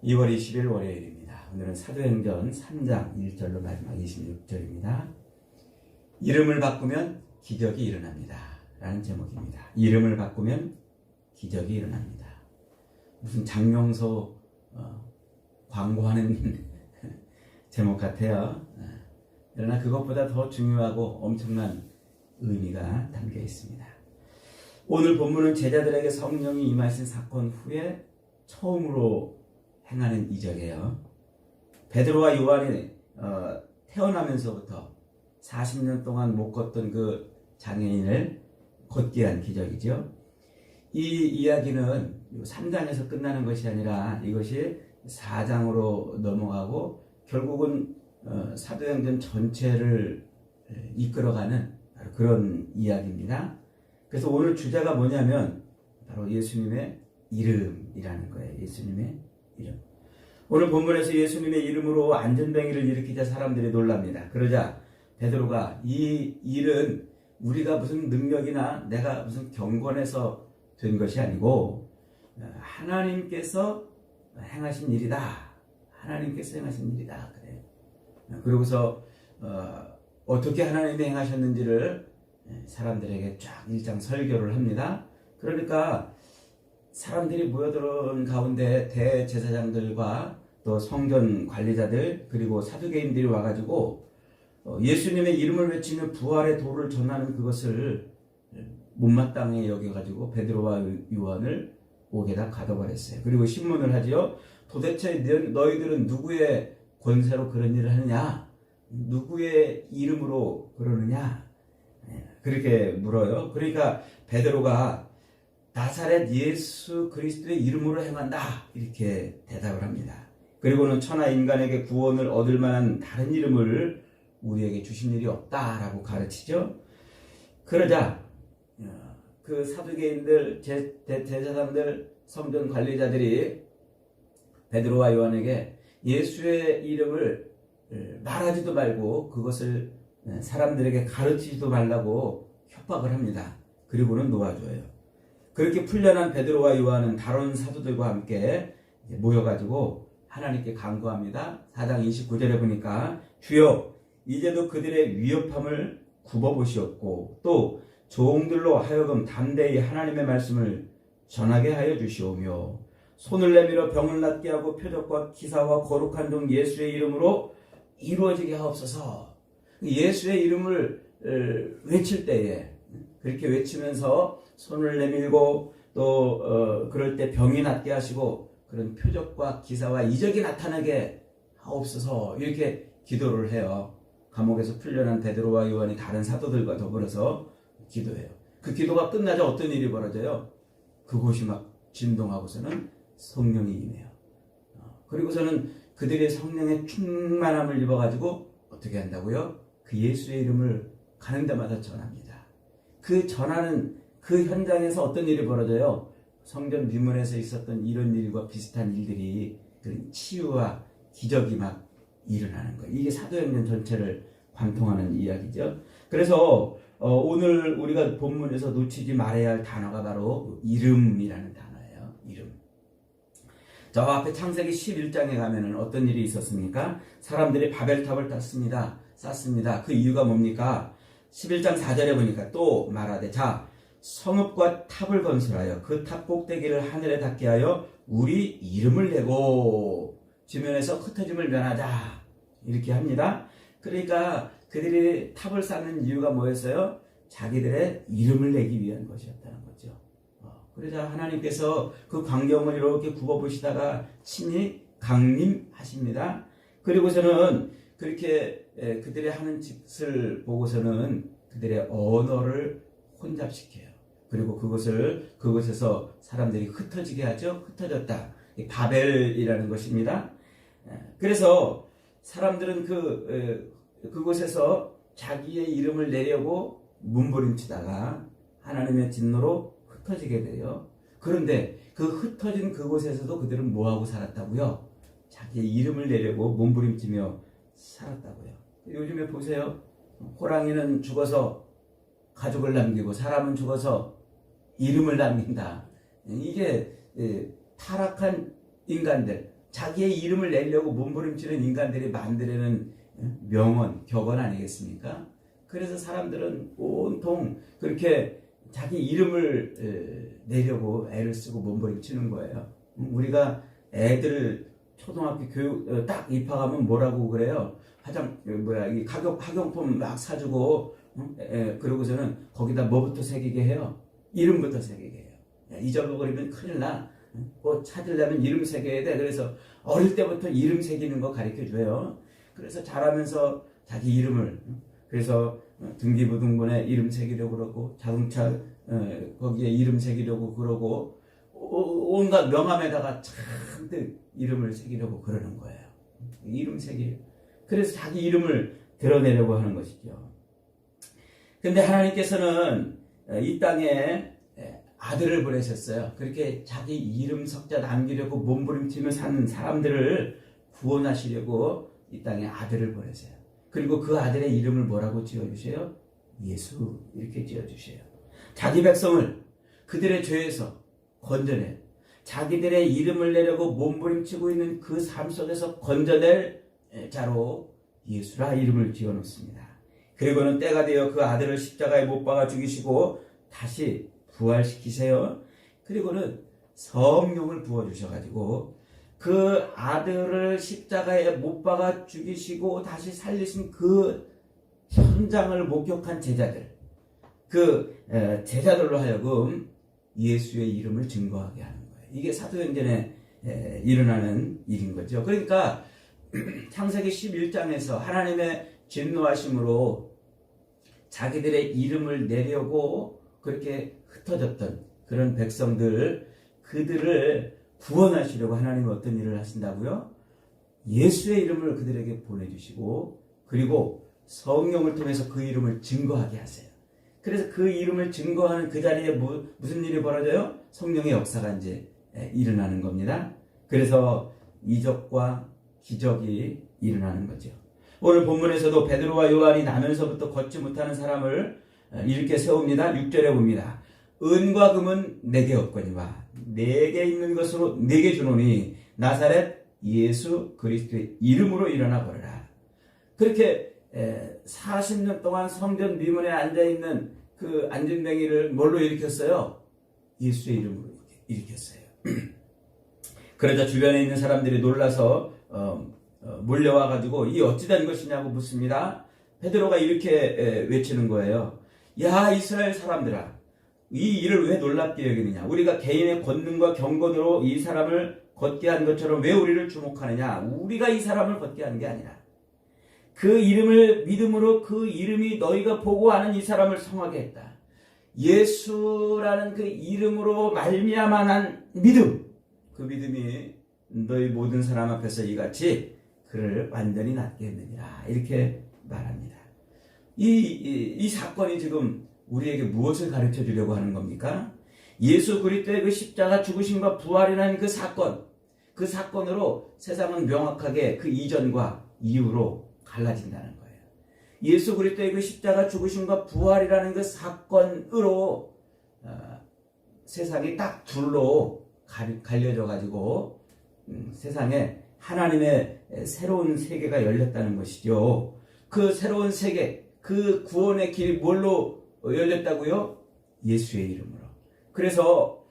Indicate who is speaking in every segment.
Speaker 1: 2월 20일 월요일입니다. 오늘은 사도행전 3장 1절로 마지막 26절입니다. 이름을 바꾸면 기적이 일어납니다. 라는 제목입니다. 이름을 바꾸면 기적이 일어납니다. 무슨 장명소 광고하는 제목 같아요. 그러나 그것보다 더 중요하고 엄청난 의미가 담겨 있습니다. 오늘 본문은 제자들에게 성령이 임하신 사건 후에 처음으로 행하는 이적이에요. 베드로와 요한이 태어나면서부터 40년 동안 못 걷던 그 장애인을 걷게 한 기적이죠. 이 이야기는 3장에서 끝나는 것이 아니라 이것이 4장으로 넘어가고 결국은 사도행전 전체를 이끌어가는 그런 이야기입니다. 그래서 오늘 주제가 뭐냐면 바로 예수님의 이름이라는 거예요. 예수님의 이름. 오늘 본문에서 예수님의 이름으로 안전뱅이를 일으키자 사람들이 놀랍니다. 그러자 베드로가 이 일은 우리가 무슨 능력이나 내가 무슨 경건해서 된 것이 아니고 하나님께서 행하신 일이다. 하나님께서 행하신 일이다. 그래요. 그러고서 어떻게 하나님이 행하셨는지를 사람들에게 쫙 일장 설교를 합니다. 그러니까 사람들이 모여들은 가운데 대제사장들과 또 성전 관리자들 그리고 사두개인들이 와가지고 예수님의 이름을 외치며 부활의 도를 전하는 그것을 못마땅히 여겨가지고 베드로와 요한을 옥에다 가둬버렸어요. 그리고 신문을 하지요. 도대체 너희들은 누구의 권세로 그런 일을 하느냐? 누구의 이름으로 그러느냐? 그렇게 물어요. 그러니까 베드로가 나사렛 예수 그리스도의 이름으로 행한다 이렇게 대답을 합니다. 그리고는 천하 인간에게 구원을 얻을 만한 다른 이름을 우리에게 주신 일이 없다라고 가르치죠. 그러자 그 사두개인들 제사장들 성전 관리자들이 베드로와 요한에게 예수의 이름을 말하지도 말고 그것을 사람들에게 가르치지도 말라고 협박을 합니다. 그리고는 놓아줘요. 그렇게 풀려난 베드로와 요한은 다른 사도들과 함께 모여가지고 하나님께 간구합니다. 4장 29절에 보니까 주여 이제도 그들의 위협함을 굽어보시옵고 또 종들로 하여금 담대히 하나님의 말씀을 전하게 하여 주시오며 손을 내밀어 병을 낫게 하고 표적과 기사와 거룩한 종 예수의 이름으로 이루어지게 하옵소서. 예수의 이름을 외칠 때에 그렇게 외치면서 손을 내밀고 또 그럴 때 병이 낫게 하시고 그런 표적과 기사와 이적이 나타나게 하옵소서 이렇게 기도를 해요. 감옥에서 풀려난 베드로와 요한이 다른 사도들과 더불어서 기도해요. 그 기도가 끝나자 어떤 일이 벌어져요? 그곳이 막 진동하고서는 성령이 임해요. 그리고서는 그들의 성령의 충만함을 입어가지고 어떻게 한다고요? 그 예수의 이름을 가는 데마다 전합니다. 그 전하는 그 현장에서 어떤 일이 벌어져요? 성전 비문에서 있었던 이런 일과 비슷한 일들이 그런 치유와 기적이 막 일어나는 거예요. 이게 사도행전 전체를 관통하는 이야기죠. 그래서 오늘 우리가 본문에서 놓치지 말아야 할 단어가 바로 이름이라는 단어예요. 이름. 저 앞에 창세기 11장에 가면은 어떤 일이 있었습니까? 사람들이 바벨탑을 쌓습니다. 그 이유가 뭡니까? 11장 4절에 보니까 또 말하되 자 성읍과 탑을 건설하여 그 탑 꼭대기를 하늘에 닿게 하여 우리 이름을 내고 지면에서 흩어짐을 면하자 이렇게 합니다. 그러니까 그들이 탑을 쌓는 이유가 뭐였어요? 자기들의 이름을 내기 위한 것이었다는 거죠. 그러자 하나님께서 그 광경을 이렇게 굽어보시다가 친히 강림하십니다. 그리고서는 그렇게 그들의 하는 짓을 보고서는 그들의 언어를 혼잡시켜요. 그리고 그것에서 사람들이 흩어지게 하죠. 흩어졌다. 바벨이라는 것입니다. 그래서 사람들은 그곳에서 자기의 이름을 내려고 몸부림치다가 하나님의 진노로 흩어지게 돼요. 그런데 그 흩어진 그곳에서도 그들은 뭐하고 살았다고요? 자기의 이름을 내려고 몸부림치며 살았다고요. 요즘에 보세요. 호랑이는 죽어서 가족을 남기고 사람은 죽어서 이름을 남긴다. 이게 타락한 인간들, 자기의 이름을 내려고 몸부림치는 인간들이 만들어낸 명언, 격언 아니겠습니까? 그래서 사람들은 온통 그렇게 자기 이름을 내려고 애를 쓰고 몸부림치는 거예요. 우리가 애들 초등학교 교육 딱 입학하면 뭐라고 그래요? 이 학용품 막 사주고, 그러고서는 거기다 뭐부터 새기게 해요? 이름부터 새기게 해요. 잊어버리면 큰일 나. 뭐 찾으려면 이름 새겨야 돼. 그래서 어릴 때부터 이름 새기는 거 가르쳐 줘요. 그래서 자라면서 자기 이름을, 그래서 등기부등본에 이름 새기려고 그러고, 자동차 거기에 이름 새기려고 그러고, 온갖 명함에다가 잔뜩 이름을 새기려고 그러는 거예요. 이름 새기. 그래서 자기 이름을 드러내려고 하는 것이죠. 근데 하나님께서는 이 땅에 아들을 보내셨어요. 그렇게 자기 이름 석자 남기려고 몸부림치며 사는 사람들을 구원하시려고 이 땅에 아들을 보내세요. 그리고 그 아들의 이름을 뭐라고 지어주세요? 예수, 이렇게 지어주세요. 자기 백성을 그들의 죄에서 건져내, 자기들의 이름을 내려고 몸부림치고 있는 그 삶 속에서 건져낼 자로 예수라 이름을 지어놓습니다. 그리고는 때가 되어 그 아들을 십자가에 못 박아 죽이시고 다시 부활시키세요. 그리고는 성령을 부어주셔가지고 그 아들을 십자가에 못 박아 죽이시고 다시 살리신 그 현장을 목격한 제자들, 그 제자들로 하여금 예수의 이름을 증거하게 하는 거예요. 이게 사도행전에 일어나는 일인 거죠. 그러니까 창세기 11장에서 하나님의 진노하심으로 자기들의 이름을 내려고 그렇게 흩어졌던 그런 백성들, 그들을 구원하시려고 하나님은 어떤 일을 하신다고요? 예수의 이름을 그들에게 보내주시고, 그리고 성령을 통해서 그 이름을 증거하게 하세요. 그래서 그 이름을 증거하는 그 자리에 무슨 일이 벌어져요? 성령의 역사가 이제 일어나는 겁니다. 그래서 이적과 기적이 일어나는 거죠. 오늘 본문에서도 베드로와 요한이 나면서부터 걷지 못하는 사람을 이렇게 세웁니다. 6절에 봅니다. 은과 금은 내게 없거니와 내게 있는 것으로 내게 주노니 나사렛 예수 그리스도의 이름으로 일어나 보라. 그렇게 40년 동안 성전 미문에 앉아있는 그 안진뱅이를 뭘로 일으켰어요? 예수의 이름으로 일으켰어요. 그러자 주변에 있는 사람들이 놀라서 몰려와가지고 이 어찌된 것이냐고 묻습니다. 베드로가 이렇게 외치는 거예요. 야, 이스라엘 사람들아, 이 일을 왜 놀랍게 여기느냐? 우리가 개인의 권능과 경건으로 이 사람을 걷게 한 것처럼 왜 우리를 주목하느냐? 우리가 이 사람을 걷게 하는 게 아니라 그 이름을 믿음으로 그 이름이 너희가 보고 아는 이 사람을 성하게 했다. 예수라는 그 이름으로 말미암아난 믿음, 그 믿음이 너희 모든 사람 앞에서 이같이 그를 완전히 낫게 했느니라. 이렇게 말합니다. 이 사건이 지금 우리에게 무엇을 가르쳐 주려고 하는 겁니까? 예수 그리스도의 그 십자가 죽으심과 부활이라는 그 사건, 그 사건으로 세상은 명확하게 그 이전과 이후로 갈라진다는 거예요. 예수 그리스도의 그 십자가 죽으심과 부활이라는 그 사건으로 세상이 딱 둘로 갈려져 가지고 세상에 하나님의 새로운 세계가 열렸다는 것이죠. 그 새로운 세계, 그 구원의 길이 뭘로 열렸다고요? 예수의 이름으로. 그래서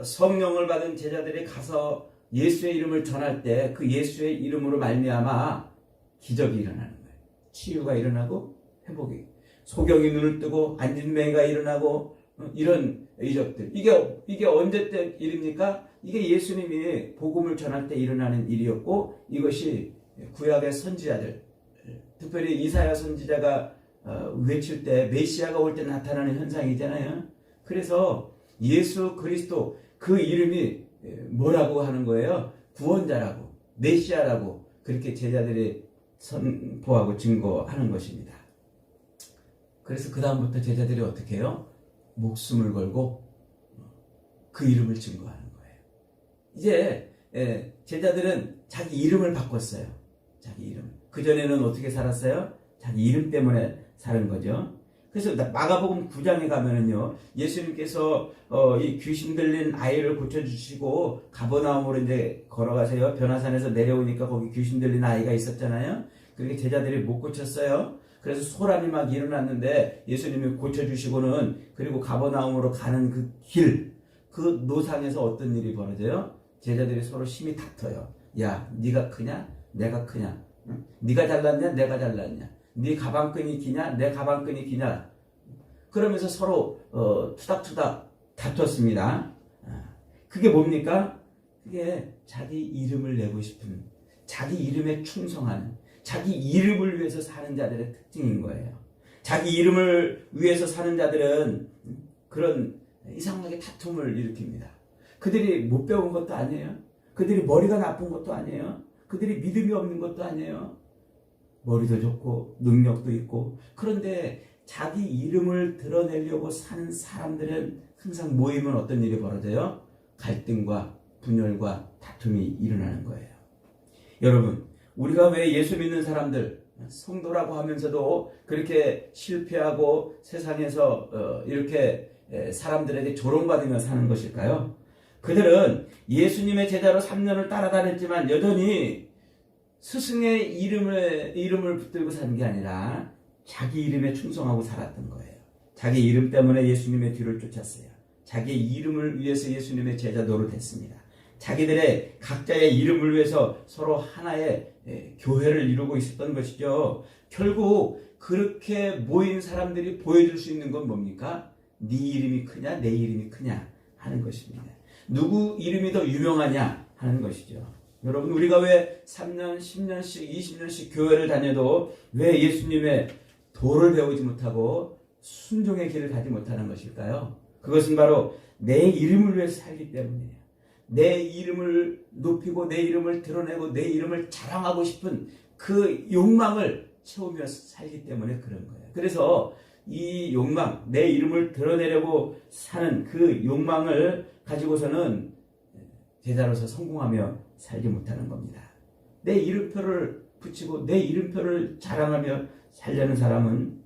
Speaker 1: 성령을 받은 제자들이 가서 예수의 이름을 전할 때 그 예수의 이름으로 말미암아 기적이 일어나는 거예요. 치유가 일어나고 회복이, 소경이 눈을 뜨고 안진뱅이가 일어나고 이런 이적들. 이게 언제 때 일입니까? 이게 예수님이 복음을 전할 때 일어나는 일이었고, 이것이 구약의 선지자들, 특별히 이사야 선지자가 외칠 때 메시아가 올 때 나타나는 현상이잖아요. 그래서 예수 그리스도 그 이름이 뭐라고 하는 거예요? 구원자라고, 메시아라고 그렇게 제자들이 선포하고 증거하는 것입니다. 그래서 그 다음부터 제자들이 어떻게 해요? 목숨을 걸고 그 이름을 증거하는 거예요. 이제 제자들은 자기 이름을 바꿨어요. 자기 이름. 그전에는 어떻게 살았어요? 자기 이름 때문에 사는 거죠. 그래서 마가복음 9장에 가면은요, 예수님께서 이 귀신 들린 아이를 고쳐주시고 가버나움으로 이제 걸어가세요. 변화산에서 내려오니까 거기 귀신 들린 아이가 있었잖아요. 그렇게 제자들이 못 고쳤어요. 그래서 소란이 막 일어났는데 예수님이 고쳐주시고는, 그리고 가버나움으로 가는 그 길, 그 노상에서 어떤 일이 벌어져요? 제자들이 서로 심히 다퉈요. 야, 네가 크냐? 내가 크냐? 응? 네가 잘났냐? 내가 잘났냐? 네 가방끈이 기냐? 내 가방끈이 기냐? 그러면서 서로 투닥투닥 다퉜습니다. 그게 뭡니까? 그게 자기 이름을 내고 싶은, 자기 이름에 충성하는, 자기 이름을 위해서 사는 자들의 특징인 거예요. 자기 이름을 위해서 사는 자들은 그런 이상하게 다툼을 일으킵니다. 그들이 못 배운 것도 아니에요. 그들이 머리가 나쁜 것도 아니에요. 그들이 믿음이 없는 것도 아니에요. 머리도 좋고 능력도 있고, 그런데 자기 이름을 드러내려고 사는 사람들은 항상 모이면 어떤 일이 벌어져요? 갈등과 분열과 다툼이 일어나는 거예요. 여러분, 우리가 왜 예수 믿는 사람들, 성도라고 하면서도 그렇게 실패하고 세상에서 이렇게 사람들에게 조롱받으며 사는 것일까요? 그들은 예수님의 제자로 3년을 따라다녔지만 여전히 스승의 이름을 붙들고 사는 게 아니라 자기 이름에 충성하고 살았던 거예요. 자기 이름 때문에 예수님의 뒤를 쫓았어요. 자기 이름을 위해서 예수님의 제자 노릇했습니다. 자기들의 각자의 이름을 위해서 서로 하나의 교회를 이루고 있었던 것이죠. 결국 그렇게 모인 사람들이 보여줄 수 있는 건 뭡니까? 네 이름이 크냐 내 이름이 크냐 하는 것입니다. 누구 이름이 더 유명하냐 하는 것이죠. 여러분, 우리가 왜 3년, 10년씩, 20년씩 교회를 다녀도 왜 예수님의 도를 배우지 못하고 순종의 길을 가지 못하는 것일까요? 그것은 바로 내 이름을 위해서 살기 때문이에요. 내 이름을 높이고 내 이름을 드러내고 내 이름을 자랑하고 싶은 그 욕망을 채우며 살기 때문에 그런 거예요. 그래서 이 욕망, 내 이름을 드러내려고 사는 그 욕망을 가지고서는 제자로서 성공하며 살지 못하는 겁니다. 내 이름표를 붙이고 내 이름표를 자랑하며 살려는 사람은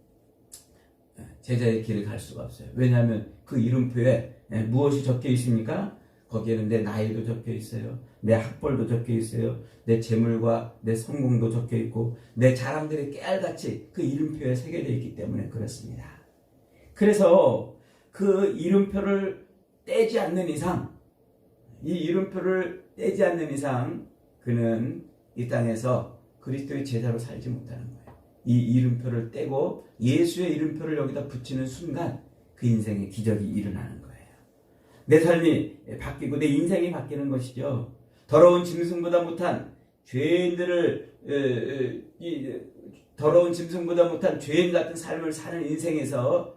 Speaker 1: 제자의 길을 갈 수가 없어요. 왜냐하면 그 이름표에 무엇이 적혀 있습니까? 거기에는 내 나이도 적혀 있어요. 내 학벌도 적혀 있어요. 내 재물과 내 성공도 적혀 있고 내 자랑들이 깨알같이 그 이름표에 새겨져 있기 때문에 그렇습니다. 그래서 그 이름표를 떼지 않는 이상, 이 이름표를 떼지 않는 이상 그는 이 땅에서 그리스도의 제자로 살지 못하는 거예요. 이 이름표를 떼고 예수의 이름표를 여기다 붙이는 순간 그 인생의 기적이 일어나는 거예요. 내 삶이 바뀌고 내 인생이 바뀌는 것이죠. 더러운 짐승보다 못한 죄인들을 더러운 짐승보다 못한 죄인 같은 삶을 사는 인생에서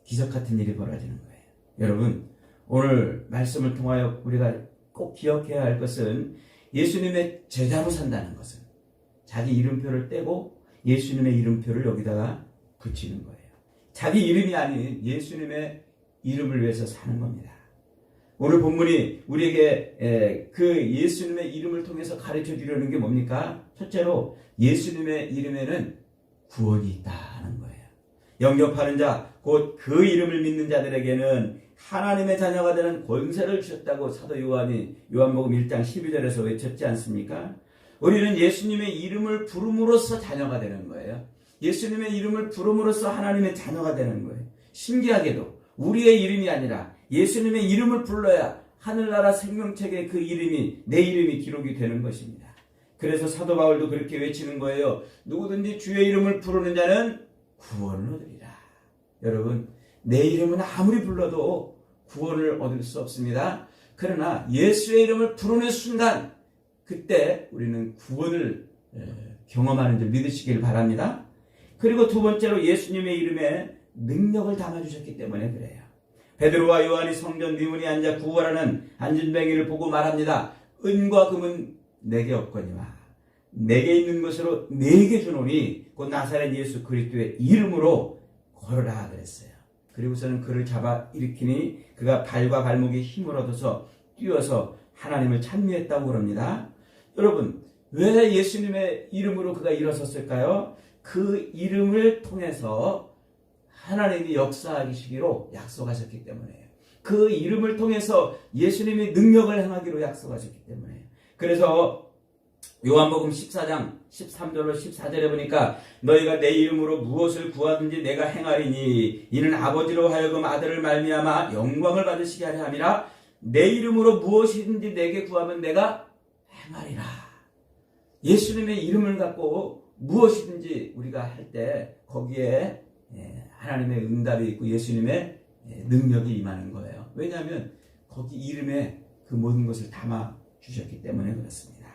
Speaker 1: 기적 같은 일이 벌어지는 거예요. 여러분, 오늘 말씀을 통하여 우리가 꼭 기억해야 할 것은 예수님의 제자로 산다는 것은 자기 이름표를 떼고 예수님의 이름표를 여기다가 붙이는 거예요. 자기 이름이 아닌 예수님의 이름을 위해서 사는 겁니다. 오늘 본문이 우리에게 그 예수님의 이름을 통해서 가르쳐 주려는 게 뭡니까? 첫째로 예수님의 이름에는 구원이 있다는 거예요. 영접하는 자, 곧 그 이름을 믿는 자들에게는 하나님의 자녀가 되는 권세를 주셨다고 사도 요한이 요한복음 1장 12절에서 외쳤지 않습니까? 우리는 예수님의 이름을 부름으로써 자녀가 되는 거예요. 예수님의 이름을 부름으로써 하나님의 자녀가 되는 거예요. 신기하게도 우리의 이름이 아니라 예수님의 이름을 불러야 하늘나라 생명책에 그 이름이, 내 이름이 기록이 되는 것입니다. 그래서 사도 바울도 그렇게 외치는 거예요. 누구든지 주의 이름을 부르는 자는 구원을 얻으리라. 여러분, 내 이름은 아무리 불러도 구원을 얻을 수 없습니다. 그러나 예수의 이름을 부르는 순간 그때 우리는 구원을 경험하는 줄 믿으시길 바랍니다. 그리고 두 번째로 예수님의 이름에 능력을 담아주셨기 때문에 그래요. 베드로와 요한이 성전 미문에 앉아 구걸하는 안진뱅이를 보고 말합니다. 은과 금은 내게 없거니와 내게 있는 것으로 내게 주노니 곧 나사렛 예수 그리스도의 이름으로 걸어라 그랬어요. 그리고서는 그를 잡아 일으키니 그가 발과 발목에 힘을 얻어서 뛰어서 하나님을 찬미했다고 그럽니다. 여러분, 왜 예수님의 이름으로 그가 일어섰을까요? 그 이름을 통해서 하나님이 역사하시기로 약속하셨기 때문에요. 그 이름을 통해서 예수님이 능력을 행하기로 약속하셨기 때문에요. 그래서 요한복음 14장 13절로 14절에 보니까 너희가 내 이름으로 무엇을 구하든지 내가 행하리니 이는 아버지로 하여금 아들을 말미암아 영광을 받으시게 하려 함이라. 내 이름으로 무엇이든지 내게 구하면 내가 행하리라. 예수님의 이름을 갖고 무엇이든지 우리가 할 때 거기에 하나님의 응답이 있고 예수님의 능력이 임하는 거예요. 왜냐하면 거기 이름에 그 모든 것을 담아 주셨기 때문에 그렇습니다.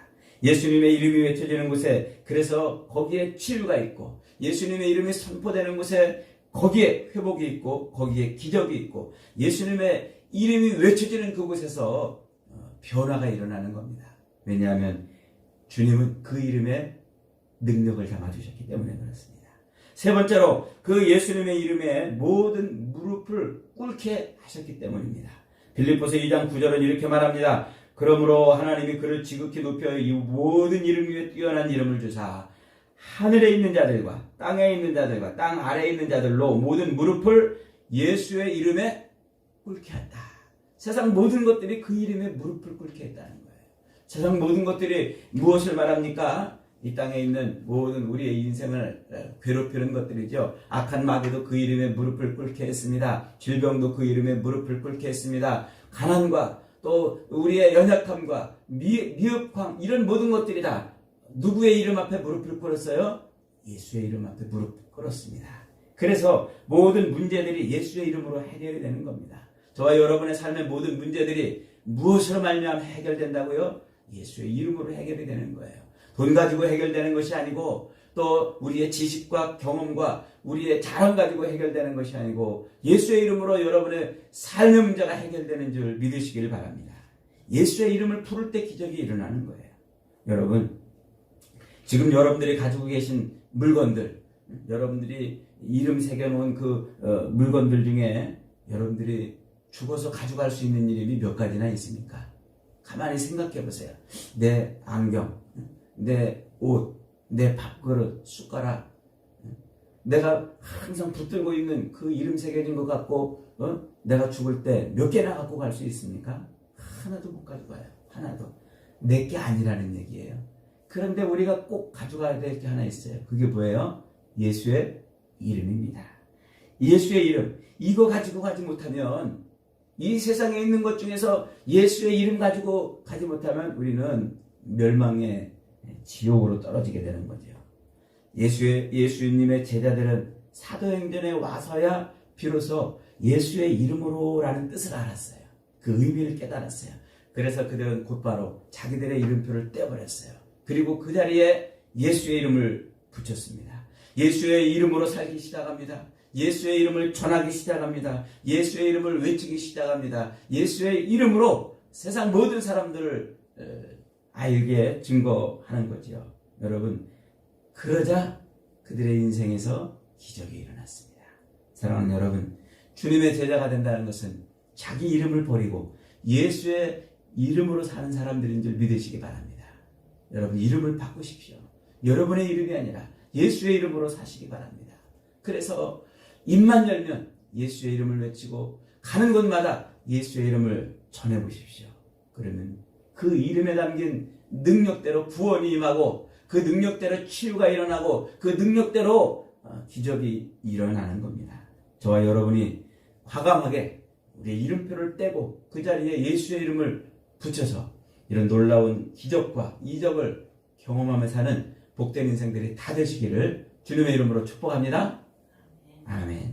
Speaker 1: 예수님의 이름이 외쳐지는 곳에 그래서 거기에 치유가 있고 예수님의 이름이 선포되는 곳에 거기에 회복이 있고 거기에 기적이 있고 예수님의 이름이 외쳐지는 그곳에서 변화가 일어나는 겁니다. 왜냐하면 주님은 그 이름에 능력을 담아주셨기 때문에 그렇습니다. 세 번째로 그 예수님의 이름에 모든 무릎을 꿇게 하셨기 때문입니다. 빌립보서 2장 9절은 이렇게 말합니다. 그러므로 하나님이 그를 지극히 높여 이 모든 이름 위에 뛰어난 이름을 주사 하늘에 있는 자들과 땅에 있는 자들과 땅 아래에 있는 자들로 모든 무릎을 예수의 이름에 꿇게 한다. 세상 모든 것들이 그 이름에 무릎을 꿇게 했다는 거예요. 세상 모든 것들이 무엇을 말합니까? 이 땅에 있는 모든 우리의 인생을 괴롭히는 것들이죠. 악한 마귀도 그 이름에 무릎을 꿇게 했습니다. 질병도 그 이름에 무릎을 꿇게 했습니다. 가난과 또 우리의 연약함과 미흡함 이런 모든 것들이 다 누구의 이름 앞에 무릎을 꿇었어요? 예수의 이름 앞에 무릎을 꿇었습니다. 그래서 모든 문제들이 예수의 이름으로 해결이 되는 겁니다. 저와 여러분의 삶의 모든 문제들이 무엇으로 말미암아 해결된다고요? 예수의 이름으로 해결이 되는 거예요. 돈 가지고 해결되는 것이 아니고 또 우리의 지식과 경험과 우리의 자랑 가지고 해결되는 것이 아니고 예수의 이름으로 여러분의 삶의 문제가 해결되는 줄 믿으시길 바랍니다. 예수의 이름을 부를 때 기적이 일어나는 거예요. 여러분, 지금 여러분들이 가지고 계신 물건들, 여러분들이 이름 새겨놓은 그 물건들 중에 여러분들이 죽어서 가져갈 수 있는 이름이 몇 가지나 있습니까? 가만히 생각해 보세요. 내 안경, 내 옷, 내 밥그릇, 숟가락, 내가 항상 붙들고 있는 그 이름 새겨진 것 갖고 내가 죽을 때 몇 개나 갖고 갈 수 있습니까? 하나도 못 가져가요. 하나도. 내 게 아니라는 얘기예요. 그런데 우리가 꼭 가져가야 될 게 하나 있어요. 그게 뭐예요? 예수의 이름입니다. 예수의 이름. 이거 가지고 가지 못하면 이 세상에 있는 것 중에서 예수의 이름 가지고 가지 못하면 우리는 멸망의 지옥으로 떨어지게 되는 거죠. 예수님의 제자들은 사도행전에 와서야 비로소 예수의 이름으로라는 뜻을 알았어요. 그 의미를 깨달았어요. 그래서 그들은 곧바로 자기들의 이름표를 떼어버렸어요. 그리고 그 자리에 예수의 이름을 붙였습니다. 예수의 이름으로 살기 시작합니다. 예수의 이름을 전하기 시작합니다. 예수의 이름을 외치기 시작합니다. 예수의 이름으로 세상 모든 사람들을 알게 증거하는 거죠. 여러분, 그러자 그들의 인생에서 기적이 일어났습니다. 사랑하는 여러분, 주님의 제자가 된다는 것은 자기 이름을 버리고 예수의 이름으로 사는 사람들인 줄 믿으시기 바랍니다. 여러분, 이름을 바꾸십시오. 여러분의 이름이 아니라 예수의 이름으로 사시기 바랍니다. 그래서 입만 열면 예수의 이름을 외치고 가는 곳마다 예수의 이름을 전해보십시오. 그러면 그 이름에 담긴 능력대로 구원이 임하고 그 능력대로 치유가 일어나고 그 능력대로 기적이 일어나는 겁니다. 저와 여러분이 과감하게 우리의 이름표를 떼고 그 자리에 예수의 이름을 붙여서 이런 놀라운 기적과 이적을 경험하며 사는 복된 인생들이 다 되시기를 주님의 이름으로 축복합니다. 아멘.